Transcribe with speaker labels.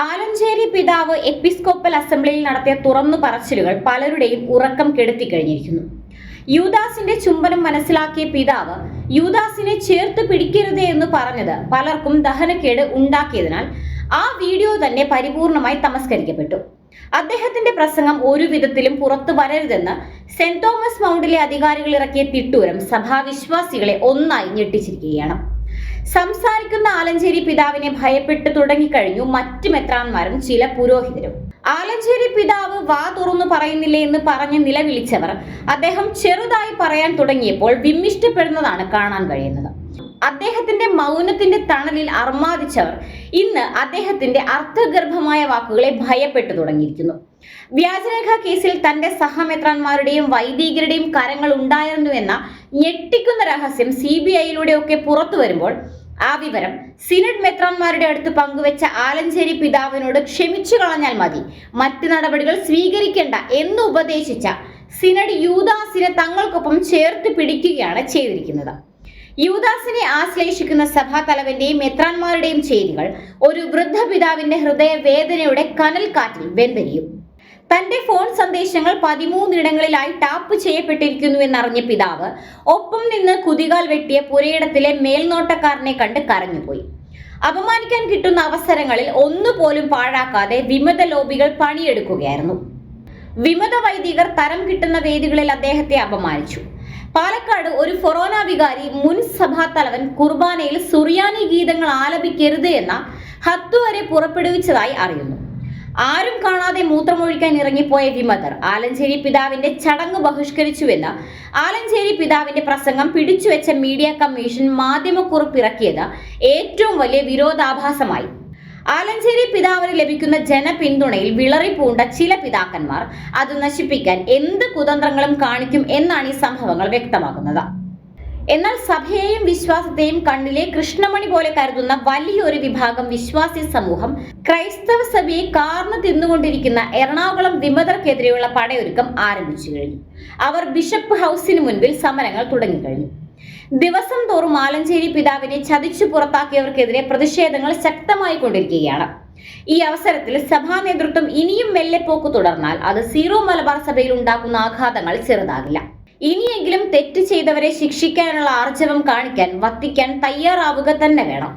Speaker 1: ആലഞ്ചേരി പിതാവ് എപ്പിസ്കോപ്പൽ അസംബ്ലിയിൽ നടത്തിയ തുറന്നു പറച്ചിലുകൾ പലരുടെയും ഉറക്കം കെടുത്തിക്കഴിഞ്ഞിരിക്കുന്നു. യൂദാസിന്റെ ചുംബനം മനസ്സിലാക്കിയ പിതാവ് യൂദാസിനെ ചേർത്ത് പിടിക്കരുതേ എന്ന് പറഞ്ഞത് പലർക്കും ദഹനക്കേട് ഉണ്ടാക്കിയതിനാൽ ആ വീഡിയോ തന്നെ പരിപൂർണമായി തമസ്കരിക്കപ്പെട്ടു. അദ്ദേഹത്തിന്റെ പ്രസംഗം ഒരു വിധത്തിലും പുറത്തു വരരുതെന്ന് സെന്റ് തോമസ് മൗണ്ടിലെ അധികാരികൾ ഇറക്കിയ തിട്ടൂരം സഭാവിശ്വാസികളെ ഒന്നായി ഞെട്ടിച്ചിരിക്കുകയാണ്. സംസാരിക്കുന്ന ആലഞ്ചേരി പിതാവിനെ ഭയപ്പെട്ടു തുടങ്ങിക്കഴിഞ്ഞു മറ്റു മെത്രാന്മാരും ചില പുരോഹിതരും. ആലഞ്ചേരി പിതാവ് വാ തുറന്നു പറയുന്നില്ലേ എന്ന് പറഞ്ഞ് നിലവിളിച്ചവർ അദ്ദേഹം ചെറുതായി പറയാൻ തുടങ്ങിയപ്പോൾ വിമ്മിഷ്ടപ്പെടുന്നതാണ് കാണാൻ കഴിയുന്നത്. അദ്ദേഹത്തിന്റെ മൗനത്തിന്റെ തണലിൽ അർമാദിച്ചവർ ഇന്ന് അദ്ദേഹത്തിന്റെ അർത്ഥഗർഭമായ വാക്കുകളെ ഭയപ്പെട്ടു തുടങ്ങിയിരിക്കുന്നു. വ്യാജരേഖ കേസിൽ തന്റെ സഹമെത്രാന്മാരുടെയും വൈദികരുടെയും കരങ്ങൾ ഉണ്ടായിരുന്നു എന്ന ഞെട്ടിക്കുന്ന രഹസ്യം CBI-യിലൂടെയൊക്കെ പുറത്തു വരുമ്പോൾ ആ വിവരം സിനഡ് മെത്രാന്മാരുടെ അടുത്ത് പങ്കുവെച്ച ആലഞ്ചേരി പിതാവിനോട് ക്ഷമിച്ചു കളഞ്ഞാൽ മതി, മറ്റ് നടപടികൾ സ്വീകരിക്കേണ്ട എന്ന് ഉപദേശിച്ച സിനഡ് യൂദാസിനെ തങ്ങൾക്കൊപ്പം ചേർത്ത് പിടിക്കുകയാണ് ചെയ്തിരിക്കുന്നത്. യൂദാസിനെ ആശ്ലേഷിക്കുന്ന സഭാ തലവന്റെയും മെത്രാന്മാരുടെയും ചെയ്തികൾ ഒരു വൃദ്ധ പിതാവിന്റെ ഹൃദയവേദനയുടെ കനൽ കാറ്റിൽ വെന്തെരിയും. തന്റെ ഫോൺ സന്ദേശങ്ങൾ 13 ഇടങ്ങളിലായി ടാപ്പ് ചെയ്യപ്പെട്ടിരിക്കുന്നു എന്നറിഞ്ഞ പിതാവ് ഒപ്പം നിന്ന് കുതികാൽ വെട്ടിയ പുരയിടത്തിലെ മേൽനോട്ടക്കാരനെ കണ്ട് കരഞ്ഞുപോയി. അപമാനിക്കാൻ കിട്ടുന്ന അവസരങ്ങളിൽ ഒന്നുപോലും പാഴാക്കാതെ വിമത ലോബികൾ പണിയെടുക്കുകയായിരുന്നു. വിമത വൈദികർ തരം കിട്ടുന്ന വേദികളിൽ അദ്ദേഹത്തെ അപമാനിച്ചു. പാലക്കാട് ഒരു ഫൊറോന വികാരി മുൻ സഭാ തലവൻ കുർബാനയിൽ സുറിയാനി ഗീതങ്ങൾ ആലപിക്കരുത് എന്ന ഹത്ത് വരെ പുറപ്പെടുവിച്ചതായി അറിയുന്നു. ആരും കാണാതെ മൂത്രമൊഴിക്കാൻ ഇറങ്ങിപ്പോയ വിമതർ ആലഞ്ചേരി പിതാവിന്റെ ചടങ്ങ് ബഹിഷ്കരിച്ചുവെന്ന് ആലഞ്ചേരി പിതാവിന്റെ പ്രസംഗം പിടിച്ചുവെച്ച മീഡിയ കമ്മീഷൻ മാധ്യമക്കുറിപ്പിറക്കിയത് ഏറ്റവും വലിയ വിരോധാഭാസമായി. ആലഞ്ചേരി പിതാവിന് ലഭിക്കുന്ന ജനപിന്തുണയിൽ വിളറിപ്പൂണ്ട ചില പിതാക്കന്മാർ അത് നശിപ്പിക്കാൻ എന്ത് കുതന്ത്രങ്ങളും കാണിക്കും എന്നാണ് ഈ സംഭവങ്ങൾ വ്യക്തമാക്കുന്നത്. എന്നാൽ സഭയെയും വിശ്വാസത്തെയും കണ്ണിലെ കൃഷ്ണമണി പോലെ കരുതുന്ന വലിയൊരു വിഭാഗം വിശ്വാസി സമൂഹം ക്രൈസ്തവ സഭയെ കാർന്നു തിന്നുകൊണ്ടിരിക്കുന്ന എറണാകുളം വിമതർക്കെതിരെയുള്ള പടയൊരുക്കം ആരംഭിച്ചു കഴിഞ്ഞു. അവർ ബിഷപ്പ് ഹൗസിന് മുൻപിൽ സമരങ്ങൾ തുടങ്ങിക്കഴിഞ്ഞു. ദിവസം തോറും ആലഞ്ചേരി പിതാവിനെ ചതിച്ചു പുറത്താക്കിയവർക്കെതിരെ പ്രതിഷേധങ്ങൾ ശക്തമായി കൊണ്ടിരിക്കുകയാണ്. ഈ അവസരത്തിൽ സഭാ നേതൃത്വം ഇനിയും മെല്ലെപ്പോക്ക് തുടർന്നാൽ അത് സീറോ മലബാർ സഭയിൽ ഉണ്ടാക്കുന്ന ആഘാതങ്ങൾ ചെറുതാകില്ല. ഇനിയെങ്കിലും തെറ്റ് ചെയ്തവരെ ശിക്ഷിക്കാനുള്ള ആർജവം കാണിക്കാൻ വത്തിക്കാൻ തയ്യാറാവുക തന്നെ വേണം.